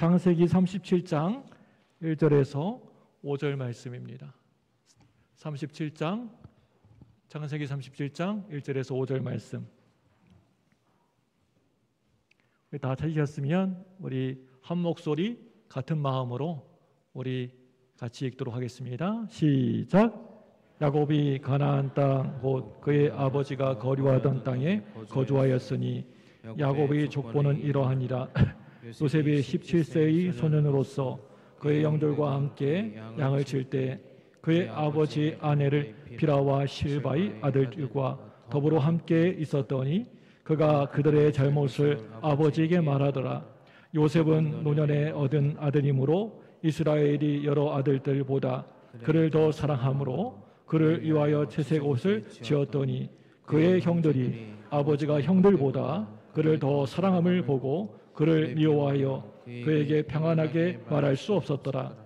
창세기 37장 1절에서 5절 말씀입니다. 37장, 창세기 37장 1절에서 5절 말씀. 다 찾으셨으면 우리 한 목소리 같은 마음으로 우리 같이 읽도록 하겠습니다. 시작. 야곱이 가나안 땅 곧 그의 아버지가 거류하던 땅에 거주하였으니 야곱의 족보는 이러하니라. 요셉이 17세의 소년으로서 그의 형들과 함께 양을 칠 때 그의 아버지 아내를 비라와 실바의 아들들과 더불어 함께 있었더니 그가 그들의 잘못을 아버지에게 말하더라. 요셉은 노년에 얻은 아들이므로 이스라엘이 여러 아들들보다 그를 더 사랑하므로 그를 위하여 채색 옷을 지었더니 그의 형들이 아버지가 형들보다 그를 더 사랑함을 보고 그를 미워하여 그에게 평안하게 말할 수 없었더라.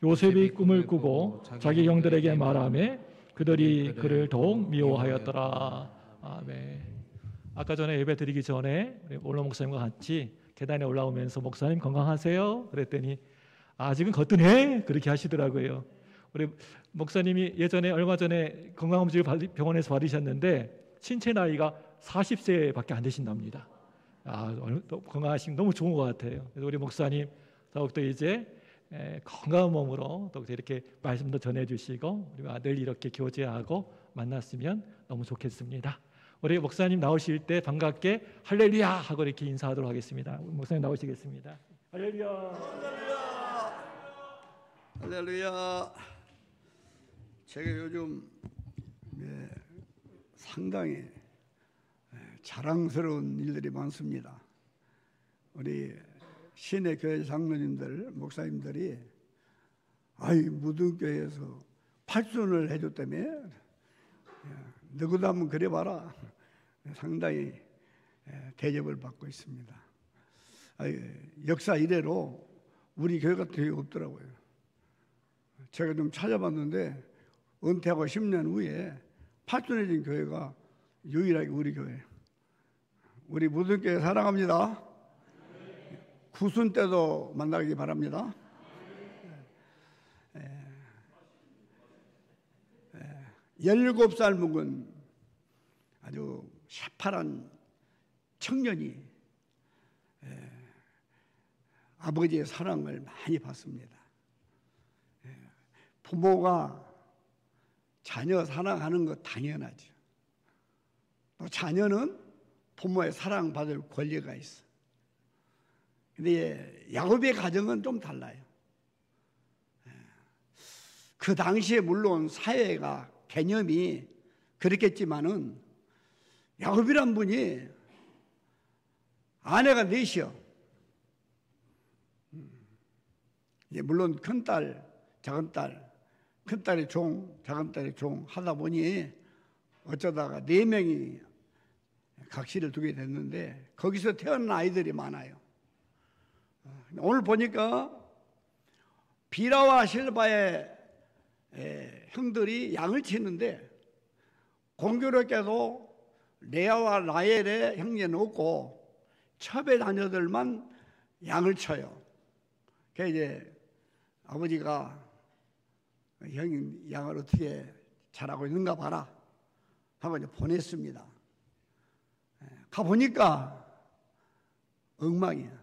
요셉이 꿈을 꾸고 자기 형들에게 말하며 그들이 그를 더욱 미워하였더라. 아멘. 아까 전에 예배 드리기 전에 올라 목사님과 같이 계단에 올라오면서 목사님 건강하세요? 그랬더니 아직은 거뜬해 그렇게 하시더라고요. 우리 목사님이 예전에 얼마 전에 건강검진을 병원에서 받으셨는데 신체 나이가 40세밖에 안 되신답니다. 건강하시면 너무 좋은 것 같아요. 그래서 우리 목사님 더욱더 이제 건강한 몸으로 더욱더 이렇게 말씀도 전해주시고 우리 아들 이렇게 교제하고 만났으면 너무 좋겠습니다. 우리 목사님 나오실 때 반갑게 할렐루야 하고 이렇게 인사하도록 하겠습니다. 목사님 나오시겠습니다. 할렐루야. 할렐루야. 할렐루야. 제가 요즘 상당히 자랑스러운 일들이 많습니다. 우리 시내 교회 장로님들, 목사님들이 무등교회에서 팔순을 해줬다며 너희도 한번 그래봐라. 상당히 대접을 받고 있습니다. 역사 이래로 우리 교회 같은 교회가 없더라고요. 제가 좀 찾아봤는데 은퇴하고 10년 후에 팔순해진 교회가 유일하게 우리 교회. 우리 무등교회 사랑합니다. 구순 때도 만나기 바랍니다. 17살 묵은 아주 새파란 청년이 아버지의 사랑을 많이 받습니다. 부모가 자녀 사랑하는 거 당연하죠. 또 자녀는 부모의 사랑받을 권리가 있어. 근데 야곱의 가정은 좀 달라요. 그 당시에 물론 사회가 개념이 그랬겠지만은 야곱이란 분이 아내가 넷이요. 물론 큰딸, 작은딸, 큰딸이 종, 작은딸이 종 하다 보니 어쩌다가 4명이 각시를 두게 됐는데 거기서 태어난 아이들이 많아요. 오늘 보니까 비라와 실바의 형들이 양을 치는데 공교롭게도 레아와 라헬의 형제는 없고 첩의 자녀들만 양을 쳐요. 그래서 이제 아버지가 형님 양을 어떻게 잘하고 있는가 봐라 하고 이제 보냈습니다. 가보니까 엉망이야.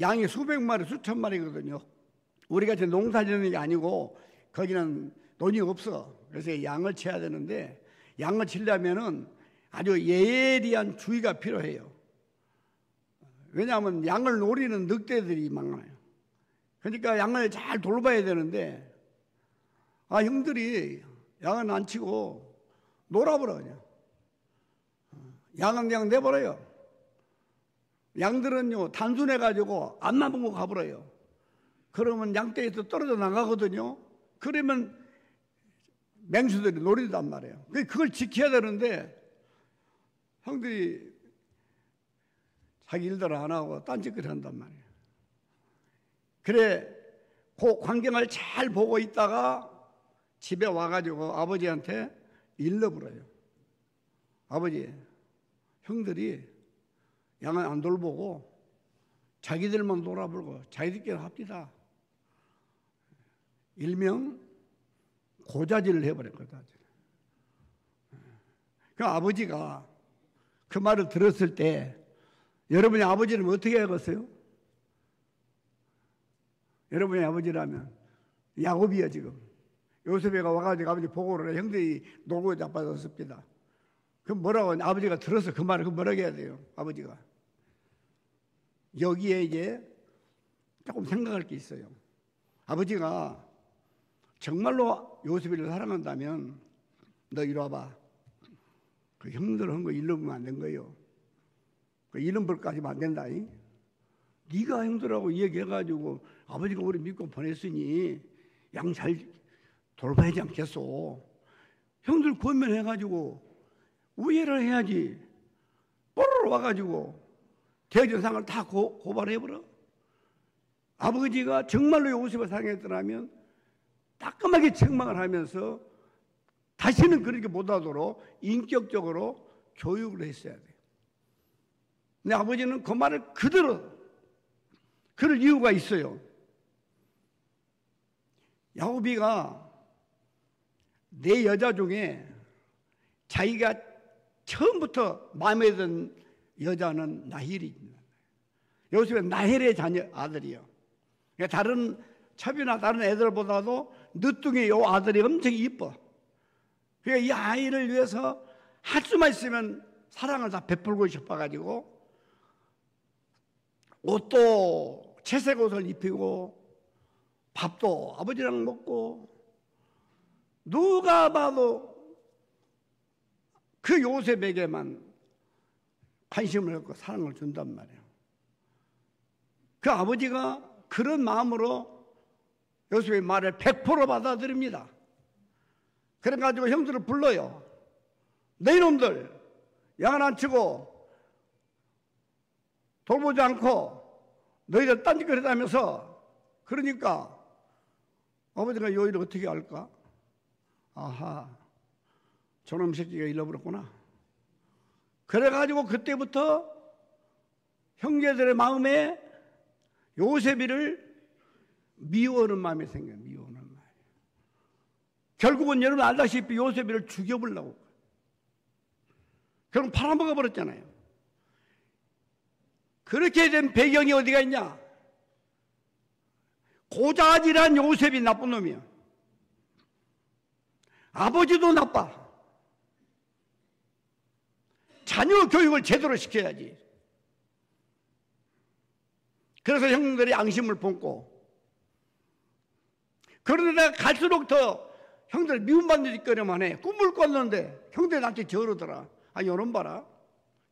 양이 수백 마리, 수천 마리거든요. 우리가 지금 농사 짓는 게 아니고 거기는 돈이 없어. 그래서 양을 쳐야 되는데 양을 치려면은 아주 예리한 주의가 필요해요. 왜냐하면 양을 노리는 늑대들이 많아요. 그러니까 양을 잘 돌봐야 되는데 형들이 양은 안 치고 놀아버려 그냥. 양은 그냥 내버려요. 양들은요 단순해가지고 앞만 보고 가버려요. 그러면 양떼에서 떨어져 나가거든요. 그러면 맹수들이 노린단 말이에요. 그걸 지켜야 되는데 형들이 자기 일대로 안 하고 딴짓거리 한단 말이에요. 그래 그 광경을 잘 보고 있다가 집에 와가지고 아버지한테 일러버려요. 아버지, 형들이 양을 안 돌보고 자기들만 놀아불고 자기들끼리 합디다. 일명 고자질을 해버렸거든. 그 아버지가 그 말을 들었을 때 여러분의 아버지는 어떻게 하겠어요? 여러분의 아버지라면 야곱이야 지금. 요셉이가 와가지고 아버지 보고를 해. 형들이 놀고 자빠졌습니다. 그럼 뭐라고 아버지가 들어서 그 말을 뭐라고 해야 돼요? 아버지가. 여기에 이제 조금 생각할 게 있어요. 아버지가 정말로 요셉이를 사랑한다면 너 이리 와봐. 그 형들 한 거 잃어보면 안 된 거예요. 그 이름 벌까지면 안 된다. 네가 형들하고 얘기해가지고 아버지가 우리 믿고 보냈으니 양 잘 돌봐야지 않겠소. 형들 권면해가지고 우애를 해야지. 뽀로로 와가지고 대전상을 다 고발해버려. 아버지가 정말로 요셉을 사랑했더라면 따끔하게 책망을 하면서 다시는 그렇게 못하도록 인격적으로 교육을 했어야 돼요. 근데 아버지는 그 말을 그대로 그럴 이유가 있어요. 야곱이가 네 여자 중에 자기가 처음부터 마음에 든 여자는 라헬입니다. 요셉은 라헬의 자녀 아들이요. 그러니까 다른 첩이나 다른 애들보다도 늦둥이 요 아들이 엄청 이뻐. 그러니까 이 아이를 위해서 할 수만 있으면 사랑을 다 베풀고 싶어가지고 옷도 채색 옷을 입히고 밥도 아버지랑 먹고 누가 봐도 그 요셉에게만 관심을 갖고 사랑을 준단 말이에요. 그 아버지가 그런 마음으로 요셉의 말을 100% 받아들입니다. 그래가지고 형들을 불러요. 내 이놈들 양을 안 치고 돌보지 않고 너희들 딴짓거리 하면서 그러니까 아버지가 요 일을 어떻게 할까? 아하, 저놈 새끼가 잃어버렸구나. 그래가지고 그때부터 형제들의 마음에 요셉이를 미워하는 마음이 생겨요. 미워하는 마음. 결국은 여러분 알다시피 요셉이를 죽여보려고. 결국 팔아먹어 버렸잖아요. 그렇게 된 배경이 어디가 있냐? 고자질한 요셉이 나쁜 놈이야. 아버지도 나빠. 자녀 교육을 제대로 시켜야지. 그래서 형들이 양심을 품고 그러다 갈수록 더 형들 미움받는 짓거리만 해. 꿈을 꿨는데 형들이 나한테 저러더라. 아, 요런 봐라.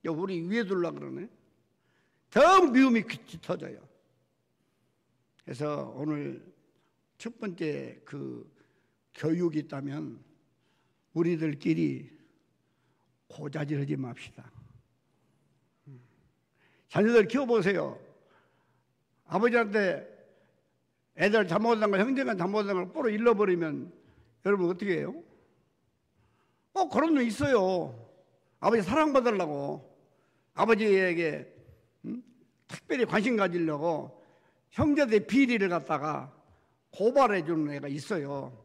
야, 우리 위에 둘라 그러네. 더 미움이 터져요. 그래서 오늘 첫 번째 그 교육이 있다면 우리들끼리 고자질하지 맙시다. 자녀들 키워보세요. 아버지한테 애들 잘못한 걸, 형제가 잘못한 걸 뽀로 잃어버리면 여러분 어떻게 해요? 그런 놈 있어요. 아버지 사랑받으려고 아버지에게 특별히 관심 가지려고 형제들의 비리를 갖다가 고발해 주는 애가 있어요.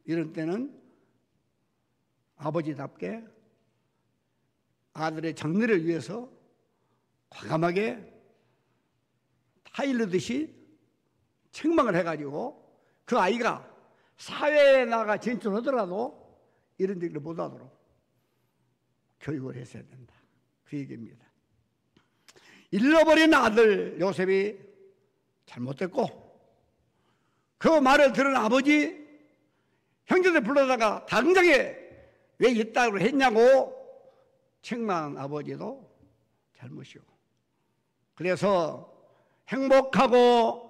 이런 때는 아버지답게 아들의 장래를 위해서 과감하게 타일르듯이 책망을 해가지고 그 아이가 사회에 나가 진출하더라도 이런 일을 못하도록 교육을 했어야 된다. 그 얘기입니다. 잃어버린 아들 요셉이 잘못됐고 그 말을 들은 아버지 형제들 불러다가 당장에 왜 있다고 했냐고 책망한 아버지도 잘못이고 그래서 행복하고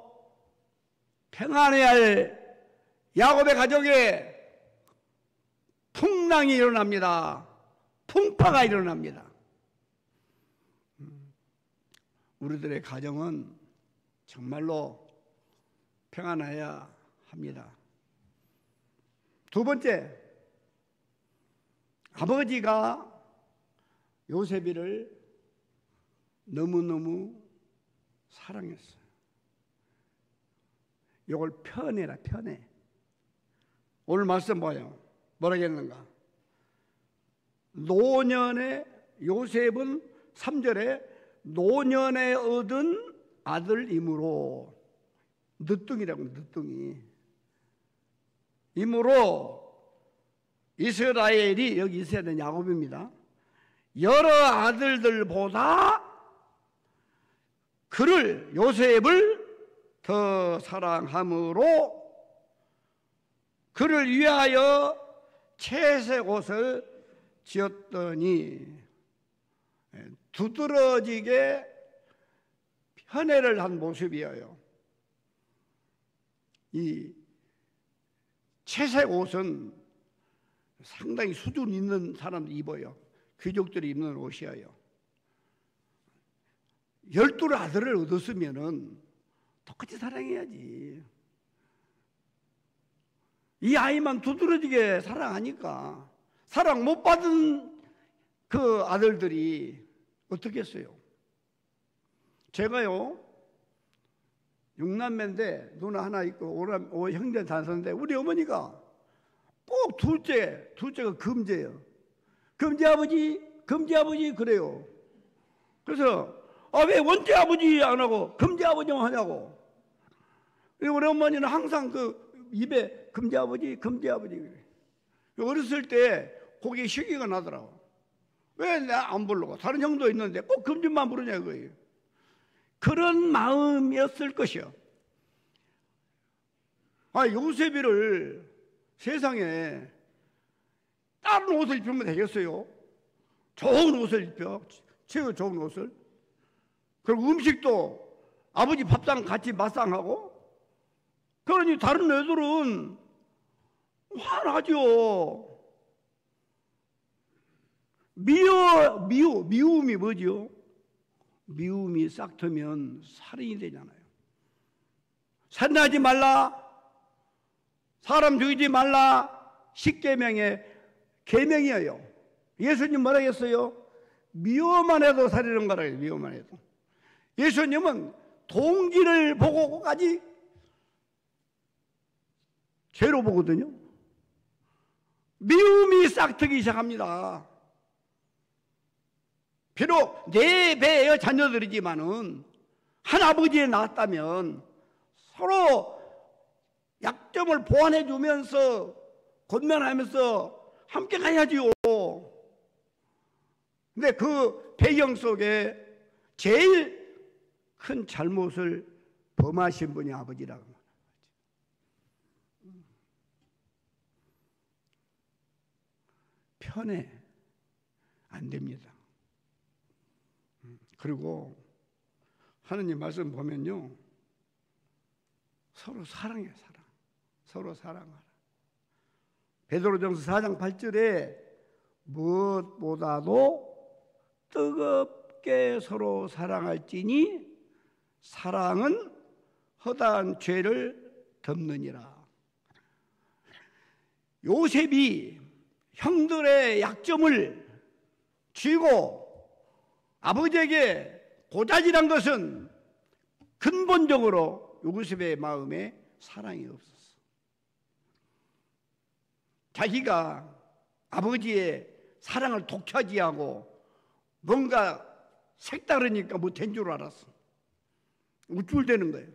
평안해야 할 야곱의 가족에 풍랑이 일어납니다. 풍파가 일어납니다. 우리들의 가정은 정말로 평안해야 합니다. 두 번째, 아버지가 요셉이를 너무너무 사랑했어요. 이걸 편애라, 편애. 오늘 말씀 봐요. 뭐라고 했는가? 노년에 요셉은 3절에 노년에 얻은 아들이므로, 늦둥이라고, 늦둥이. 이므로 이스라엘이, 여기 이스라엘은 야곱입니다. 여러 아들들보다 그를, 요셉을 더 사랑함으로 그를 위하여 채색 옷을 지었더니, 두드러지게 편애를 한 모습이에요. 이 채색 옷은 상당히 수준 있는 사람도 입어요. 귀족들이 입는 옷이에요. 12 아들을 얻었으면은 똑같이 사랑해야지. 이 아이만 두드러지게 사랑하니까 사랑 못 받은 그 아들들이 어떻게 했어요? 제가요 6남매인데 누나 하나 있고 5형제 단서인데 우리 어머니가 꼭 둘째가 금제예요. 금제 아버지 그래요. 그래서 왜 원제 아버지 안 하고 금제 아버지만 하냐고. 우리 어머니는 항상 그 입에 금제 아버지 그래. 어렸을 때 거기에 시기가 나더라고. 왜 나 안 부르고 다른 형도 있는데 꼭 금제만 부르냐 그거예요. 그런 마음이었을 것이요. 요셉이를 세상에 다른 옷을 입히면 되겠어요? 좋은 옷을 입혀, 최고 좋은 옷을. 그리고 음식도 아버지 밥상 같이 맛상하고. 그러니 다른 애들은 화나죠. 미움이 뭐죠? 미움이 싹트면 살인이 되잖아요. 살인하지 말라, 사람 죽이지 말라, 10계명의 계명이에요. 예수님 뭐라 했어요? 미워만 해도 살인한 거라 해요. 미워만 해도. 예수님은 동기를 보고까지 죄로 보거든요. 미움이 싹트기 시작합니다. 비록 내 배의 자녀들이지만은 한 아버지에 낳았다면 서로 약점을 보완해 주면서 권면하면서 함께 가야지요. 근데 그 배경 속에 제일 큰 잘못을 범하신 분이 아버지라고 말하죠. 편애 안 됩니다. 그리고 하느님 말씀 보면요, 서로 사랑해. 서로 사랑하라. 베드로전서 4장 8절에 무엇보다도 뜨겁게 서로 사랑할지니 사랑은 허다한 죄를 덮느니라. 요셉이 형들의 약점을 쥐고 아버지에게 고자질한 것은 근본적으로 요셉의 마음에 사랑이 없었어. 자기가 아버지의 사랑을 독차지하고 뭔가 색다르니까 못한 줄 알았어. 우쭐대는 거예요.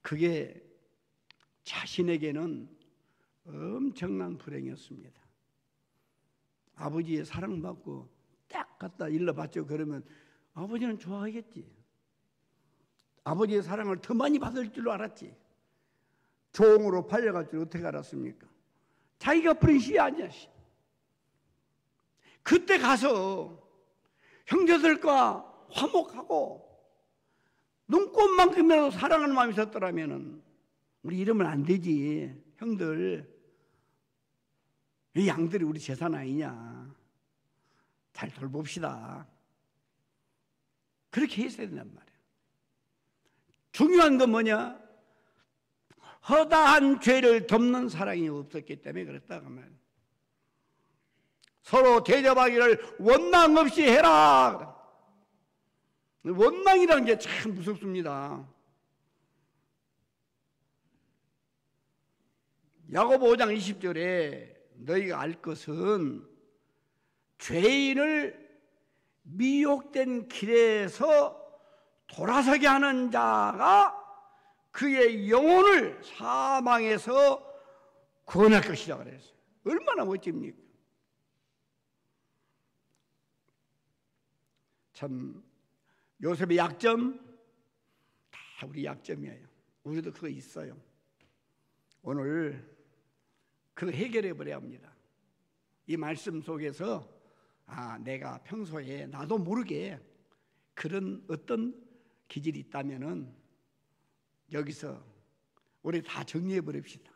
그게 자신에게는 엄청난 불행이었습니다. 아버지의 사랑받고 딱 갖다 일러봤죠. 그러면 아버지는 좋아하겠지. 아버지의 사랑을 더 많이 받을 줄 알았지. 종으로 팔려갈 줄 어떻게 알았습니까? 자기가 부린 씨 아니야. 그때 가서 형제들과 화목하고 눈꽃만큼이라도 사랑하는 마음이 있었더라면 우리 이러면 안 되지. 형들, 이 양들이 우리 재산 아니냐. 잘 돌봅시다. 그렇게 했어야 된단 말이야. 중요한 건 뭐냐? 허다한 죄를 덮는 사랑이 없었기 때문에 그랬다고 말이야. 서로 대접하기를 원망 없이 해라. 원망이라는 게 참 무섭습니다. 야고보 5장 20절에 너희가 알 것은 죄인을 미혹된 길에서 돌아서게 하는 자가 그의 영혼을 사망에서 구원할 것이라 그랬어요. 얼마나 멋집니까? 참 요셉의 약점 다 우리 약점이에요. 우리도 그거 있어요. 오늘 그거 해결해 버려야 합니다. 이 말씀 속에서 내가 평소에 나도 모르게 그런 어떤 기질이 있다면은 여기서 우리 다 정리해 버립시다.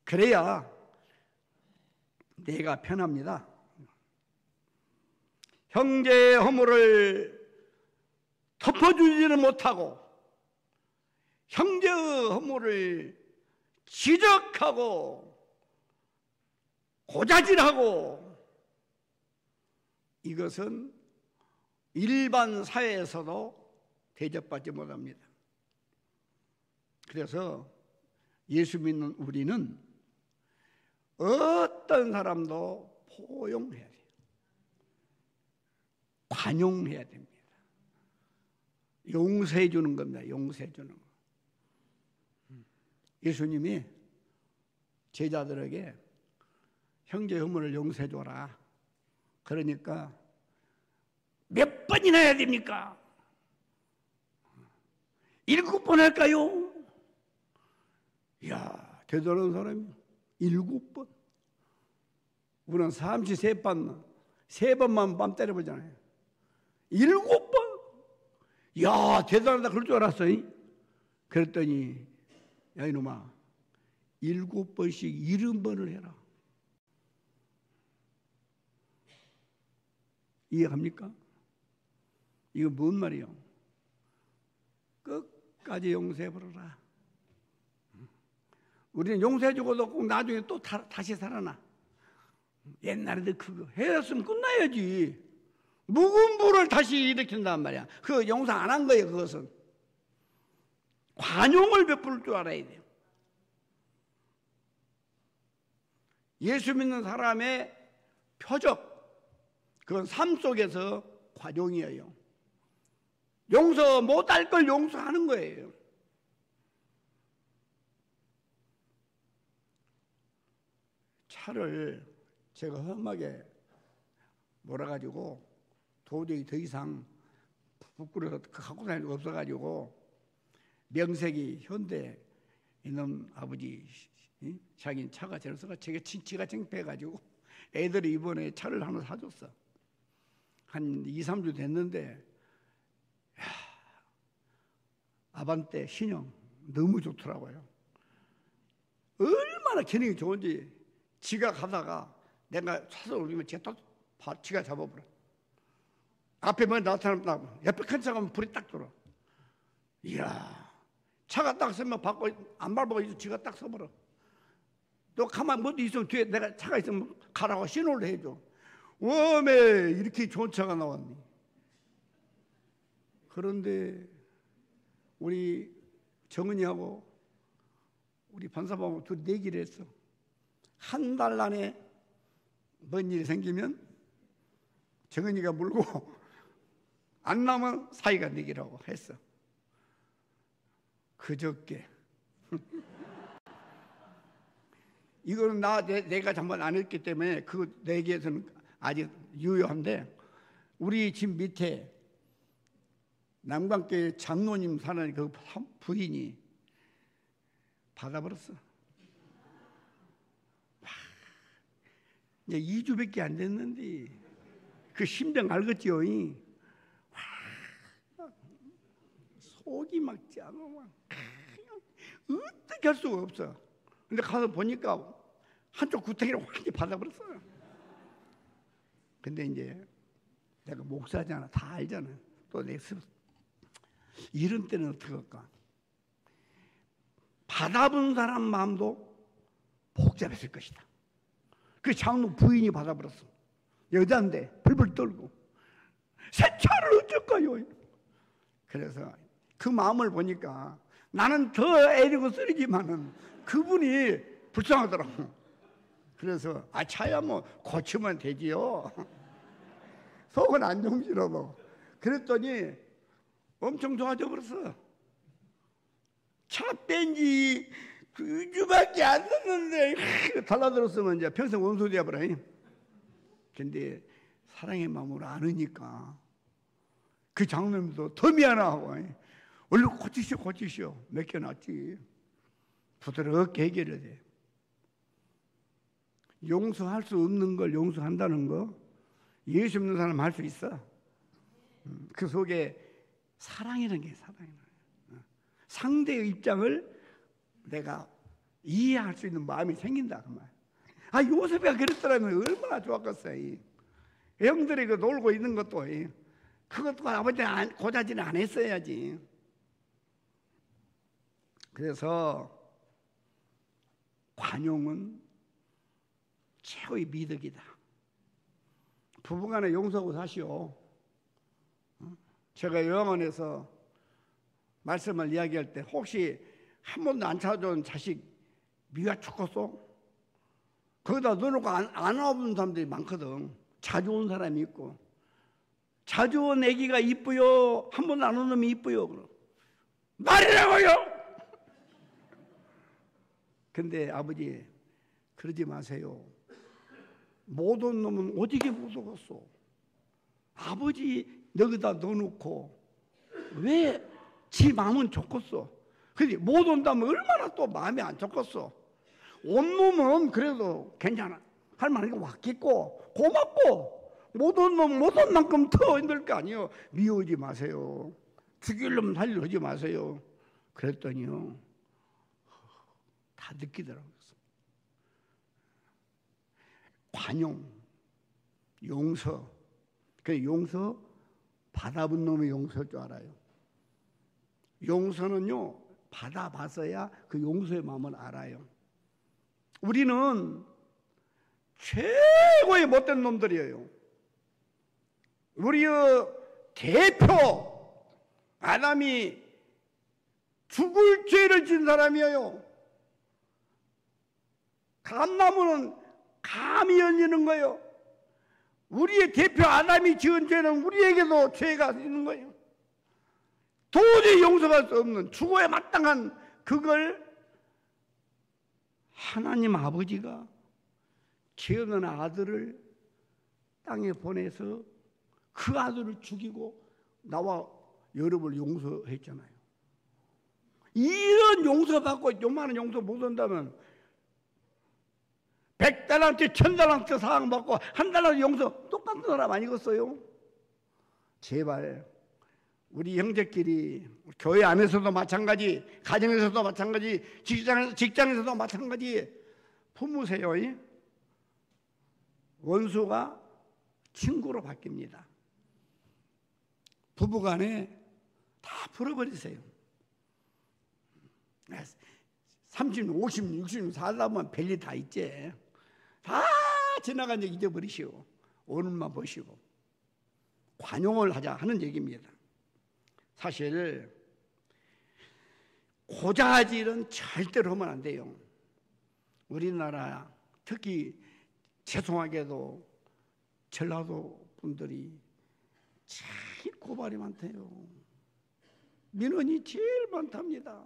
그래야 내가 편합니다. 형제의 허물을 덮어주지는 못하고 형제의 허물을 지적하고 고자질하고 이것은 일반 사회에서도 대접받지 못합니다. 그래서 예수 믿는 우리는 어떤 사람도 포용해야 돼요. 관용해야 됩니다. 용서해 주는 겁니다. 용서해 주는 거. 예수님이 제자들에게 형제 허물을 용서해 줘라. 그러니까 몇 번이나 해야 됩니까? 7번 할까요? 이야, 대단한 사람이 7번. 우리는 33번, 3번만 뺨 때려보잖아요. 7번? 이야, 대단하다 그럴 줄 알았어요. 그랬더니 야 이놈아 7번씩 70번을 해라. 이해합니까? 이거 뭔 말이요? 끝까지 용서해버려라. 우리는 용서해주고도 꼭 나중에 또 다시 살아나. 옛날에도 그거 해였으면 끝나야지. 묵은 불을 다시 일으킨단 말이야. 그 용서 안 한 거예요. 그것은 관용을 베풀 줄 알아야 돼요. 예수 믿는 사람의 표적, 그건 삶 속에서 관용이에요. 용서 못할 걸 용서하는 거예요. 차를 제가 험하게 몰아가지고 도저히 더 이상 부끄러워서 갖고 다닐 수 없어가지고 명색이 현대 이놈 아버지 자기는 차가 저래서 지가 창피해가지고 애들이 이번에 차를 하나 사줬어. 한 2, 3주 됐는데 아반떼 신형 너무 좋더라고요. 얼마나 기능이 좋은지 지가 가다가 내가 차서 올리면 지가 잡아버려. 앞에 뭐 나타났다 옆에 큰 차가 가면 불이 딱 들어. 이야, 차가 딱 서면 바꿔 안 밟아가지고 지가 딱 서버려. 또 가만 못 있으면 뒤에 내가 차가 있으면 가라고 신호를 해줘. 웜에 이렇게 좋은 차가 나왔니? 그런데 우리 정은이하고 우리 판사방하고 둘이 내기를 했어. 한 달 안에 뭔 일이 생기면 정은이가 물고 안 나면 사이가 내기라고 했어. 그저께 이거는 내가 잘못 안 했기 때문에 그 내기에서는 아직 유효한데 우리 집 밑에 남관교회 장로님 사는 그 부인이 받아버렸어. 이제 2주밖에 안 됐는데 그 심정 알겠지요? 속이 막 짜고 막 어떻게 할 수가 없어. 근데 가서 보니까 한쪽 구덩이를 완전히 받아버렸어요. 근데 이제 내가 목사잖아. 다 알잖아. 또 내 스스로 이런 때는 어떻게 할까? 받아본 사람 마음도 복잡했을 것이다. 그 장로 부인이 받아버렸어. 여자인데 불불 떨고 셋째 어쩔까요? 그래서 그 마음을 보니까 나는 더 애리고 쓰리지만은 그분이 불쌍하더라고. 그래서 차야 뭐 고치면 되지요. 속은 안 정지러도. 그랬더니 엄청 좋아져 버렸어. 차 뺀지 2주밖에 안 됐는데 달라들었으면 이제 평생 원수 되어버려. 근데 사랑의 마음으로 안으니까 그 장로님도 더 미안하고 얼른 고치시오 맡겨놨지. 부드럽게 해결해야 돼. 용서할 수 없는 걸 용서한다는 거 예수 믿는 사람 할 수 있어. 그 속에 사랑이라는 게 사랑이라는 거야. 상대의 입장을 내가 이해할 수 있는 마음이 생긴다 그 말. 요셉이가 그랬더라면 얼마나 좋았겠어요. 형들이 그 놀고 있는 것도 그것도 아버지는 고자질을 안 했어야지. 그래서 관용은 최고의 미덕이다. 부부간에 용서하고 사시오. 제가 요양원에서 말씀을 이야기할 때 혹시 한 번도 안 찾아온 자식 미가 죽었어? 거기다 넣어놓고 안 와본 사람들이 많거든. 자주 온 사람이 있고. 자주 온 애기가 이쁘요? 한 번도 안 온 놈이 이쁘요? 그럼 말이라고요! 근데 아버지 그러지 마세요. 못 온 놈은 어디게 못 오겠어? 아버지 여기다 넣어놓고 왜 지 마음은 좋겠어? 근데 못 온다면 얼마나 또 마음이 안 좋겠어? 온 놈은 그래도 괜찮아. 할 만한 게 왔겠고 고맙고 못 온 놈 못 온 만큼 더 힘들 거 아니에요. 미워하지 마세요. 죽일 놈 살려 하지 마세요. 그랬더니요 다 느끼더라고요. 관용, 용서. 그 용서 받아본 놈이 용서할 줄 알아요. 용서는요 받아봤어야 그 용서의 마음을 알아요. 우리는 최고의 못된 놈들이에요. 우리의 대표 아담이 죽을 죄를 진 사람이에요. 감나무는 감이 열리는 거예요. 우리의 대표 아담이 지은 죄는 우리에게도 죄가 있는 거예요. 도저히 용서할 수 없는 죽어야 마땅한 그걸 하나님 아버지가 죄 없는 아들을 땅에 보내서 그 아들을 죽이고 나와 여러분을 용서했잖아요. 이런 용서받고 요만한 용서 못 한다면 100달란트, 1000달란트 사랑받고 한 달란트 용서 똑같은 사람 아니겠어요? 제발 우리 형제끼리 교회 안에서도 마찬가지, 가정에서도 마찬가지, 직장에서도 마찬가지. 부모세요. 원수가 친구로 바뀝니다. 부부간에 다 풀어버리세요. 30, 50, 60 살다 보면 별일 다 있지. 다 지나간 적 잊어버리시오. 오늘만 보시고 관용을 하자 하는 얘기입니다. 사실 고자질은 절대로 하면 안 돼요. 우리나라 특히 죄송하게도 전라도 분들이 제일 고발이 많대요. 민원이 제일 많답니다.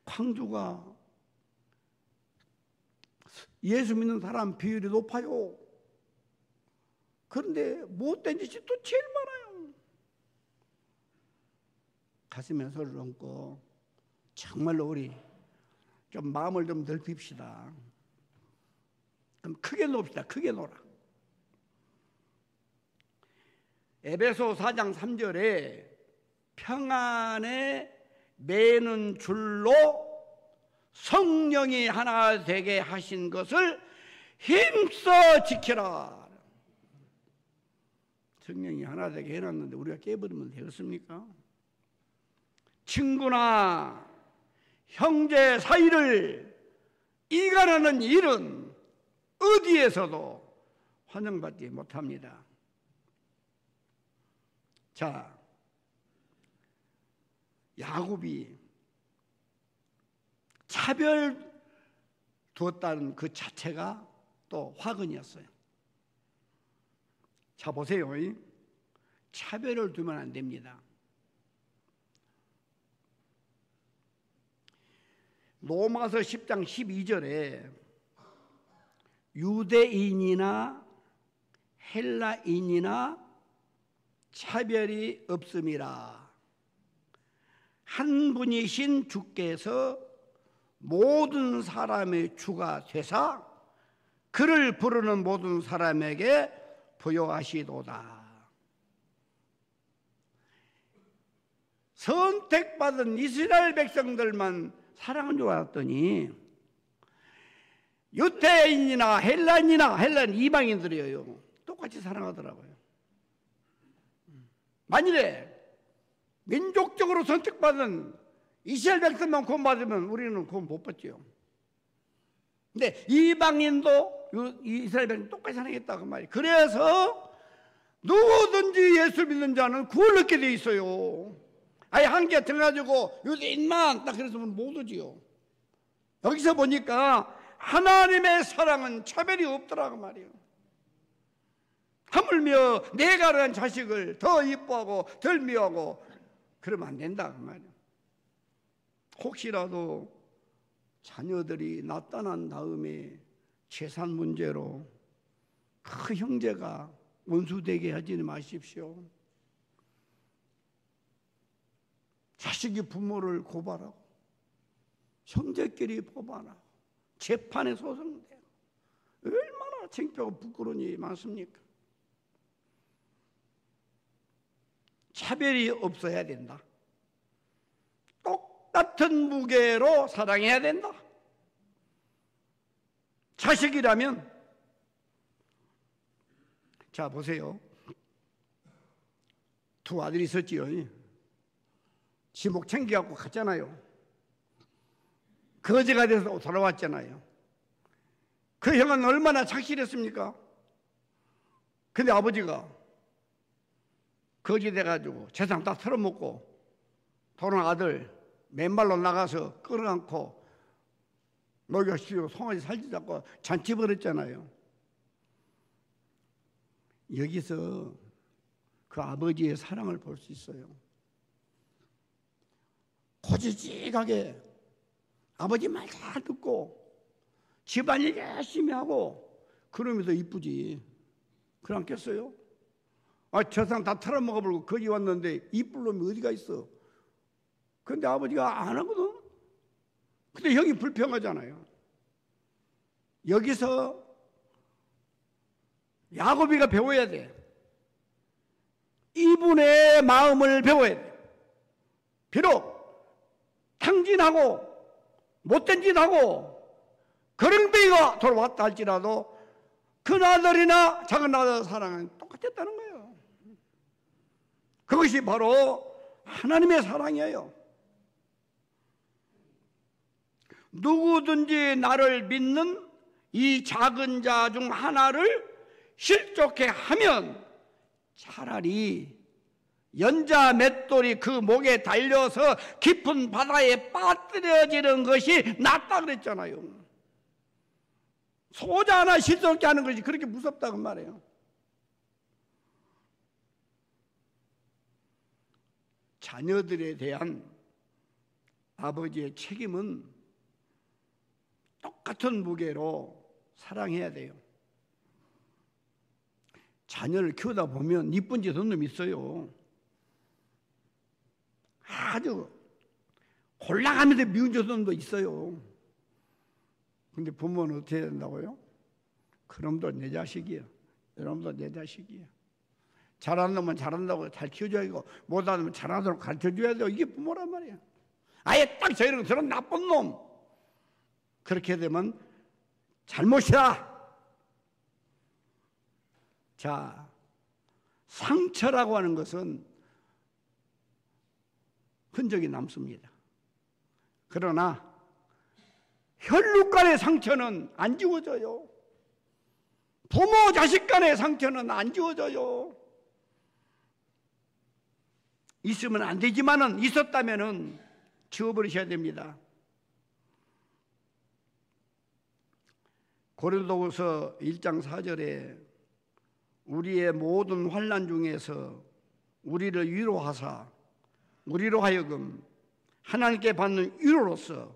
광주가 예수 믿는 사람 비율이 높아요. 그런데 못된 짓이 또 제일 많아요. 가슴에 손을 얹고 정말로 우리 좀 마음을 좀 넓힙시다. 그럼 크게 놉시다. 크게 놀아. 에베소 4장 3절에 평안에 매는 줄로 성령이 하나 되게 하신 것을 힘써 지켜라. 성령이 하나 되게 해놨는데 우리가 깨버리면 되겠습니까? 친구나 형제 사이를 이간하는 일은 어디에서도 환영받지 못합니다. 자, 야곱이 차별 두었다는 그 자체가 또 화근이었어요. 자, 보세요. 차별을 두면 안 됩니다. 로마서 10장 12절에 유대인이나 헬라인이나 차별이 없음이라. 한 분이신 주께서 모든 사람의 주가 되사 그를 부르는 모든 사람에게 부여하시도다. 선택받은 이스라엘 백성들만 사랑한 줄 알았더니 유대인이나 헬라인 이방인들이에요. 똑같이 사랑하더라고요. 만일에 민족적으로 선택받은 이스라엘 백성만 구원받으면 우리는 구원 못 받죠. 근데 이방인도 이스라엘 백성 똑같이 사랑했다 그 말이에요. 그래서 누구든지 예수 믿는 자는 구원을 얻게 돼 있어요. 아예 한계가 들어가지고 유대인만 딱 그래서는 못 오지요. 여기서 보니까 하나님의 사랑은 차별이 없더라고 말이에요. 하물며 내가 낳은 자식을 더 이뻐하고 덜 미워하고 그러면 안 된다 그 말이에요. 혹시라도 자녀들이 나타난 다음에 재산 문제로 그 형제가 원수되게 하지 마십시오. 자식이 부모를 고발하고 형제끼리 고발하고 재판에 소송돼요. 얼마나 창피하고 부끄러운 일이 많습니까? 차별이 없어야 된다. 똑같은 무게로 사랑해야 된다. 자식이라면 자 보세요. 두 아들이 있었지요. 지목 챙겨갖고 갔잖아요. 거지가 돼서 돌아왔잖아요. 그 형은 얼마나 착실했습니까? 근데 아버지가 거지 돼가지고 재산 다 털어먹고 도는 아들 맨발로 나가서 끌어안고 먹여주고 송아지 살지 잡고 잔치 벌였잖아요. 여기서 그 아버지의 사랑을 볼 수 있어요. 고지직하게 아버지 말 잘 듣고 집안일 열심히 하고 그러면서 이쁘지. 그렇겠어요? 저상 다 털어먹어버리고 거기 왔는데 이쁠 놈이 어디가 있어? 근데 아버지가 안 하거든. 근데 형이 불평하잖아요. 여기서 야곱이가 배워야 돼. 이분의 마음을 배워야 돼. 비록 탕진하고 못된 짓하고 거렁뱅이가 돌아왔다 할지라도 큰 아들이나 작은 아들 사랑은 똑같았다는 거예요. 그것이 바로 하나님의 사랑이에요. 누구든지 나를 믿는 이 작은 자 중 하나를 실족해 하면 차라리 연자 맷돌이 그 목에 달려서 깊은 바다에 빠뜨려지는 것이 낫다 그랬잖아요. 소자 하나 실족해 하는 것이 그렇게 무섭다고 말해요. 자녀들에 대한 아버지의 책임은 똑같은 무게로 사랑해야 돼요. 자녀를 키우다 보면 이쁜 짓 하는 놈이 있어요. 아주 골라가면서 미운 짓 하는 놈도 있어요. 근데 부모는 어떻게 해야 된다고요? 그놈도 내 자식이야. 여러분도 내 자식이야. 잘하는 놈은 잘한다고 잘 키워줘야 되고 못하는 놈은 잘하도록 가르쳐줘야 돼요. 이게 부모란 말이야. 아예 딱 저런 나쁜 놈 그렇게 되면 잘못이다. 자, 상처라고 하는 것은 흔적이 남습니다. 그러나 혈육 간의 상처는 안 지워져요. 부모 자식 간의 상처는 안 지워져요. 있으면 안 되지만은 있었다면은 지워버리셔야 됩니다. 고린도후서 1장 4절에 우리의 모든 환난 중에서 우리를 위로하사 우리로 하여금 하나님께 받는 위로로서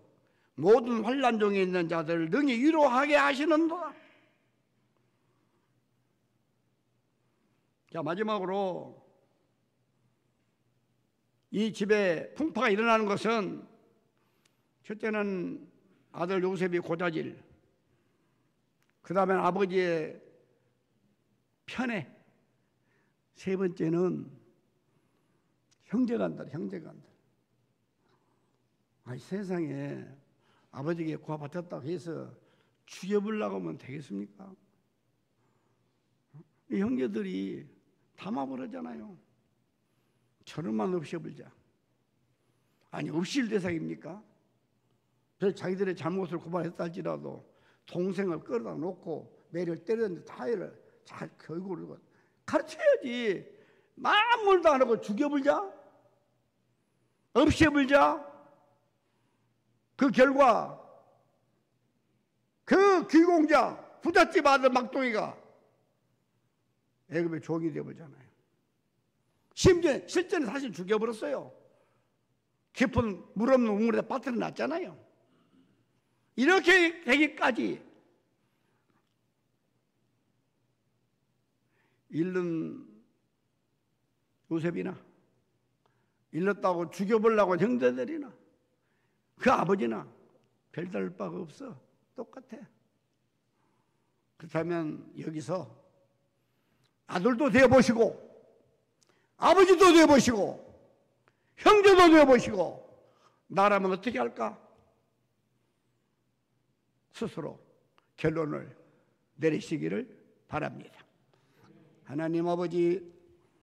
모든 환난 중에 있는 자들을 능히 위로하게 하시는도다. 자, 마지막으로 이 집에 풍파가 일어나는 것은 첫째는 아들 요셉이 고자질, 그 다음엔 아버지의 편애, 세 번째는 형제간들. 아니, 세상에 아버지에게 구원받았다고 해서 죽여보려고 하면 되겠습니까? 이 형제들이 담아버리잖아요. 저놈만 없애버리자. 아니, 없일 대상입니까? 저 자기들의 잘못을 고발했다 할지라도 동생을 끌어다 놓고 매를 때렸는데 타이를 잘 교육을 가르쳐야지. 아무것도 안 하고 죽여버리자? 없애버리자? 그 결과 그 귀공자 부잣집 아들 막둥이가 애굽의 종이 되어버리잖아요. 심지어 실제는 사실 죽여버렸어요. 깊은 물 없는 우물에 빠뜨려 놨잖아요. 이렇게 되기까지 잃는 요셉이나 잃었다고 죽여보려고 한 형제들이나 그 아버지나 별다를 바가 없어. 똑같아. 그렇다면 여기서 아들도 되어보시고 아버지도 되어보시고 형제도 되어보시고 나라면 어떻게 할까? 스스로 결론을 내리시기를 바랍니다. 하나님 아버지,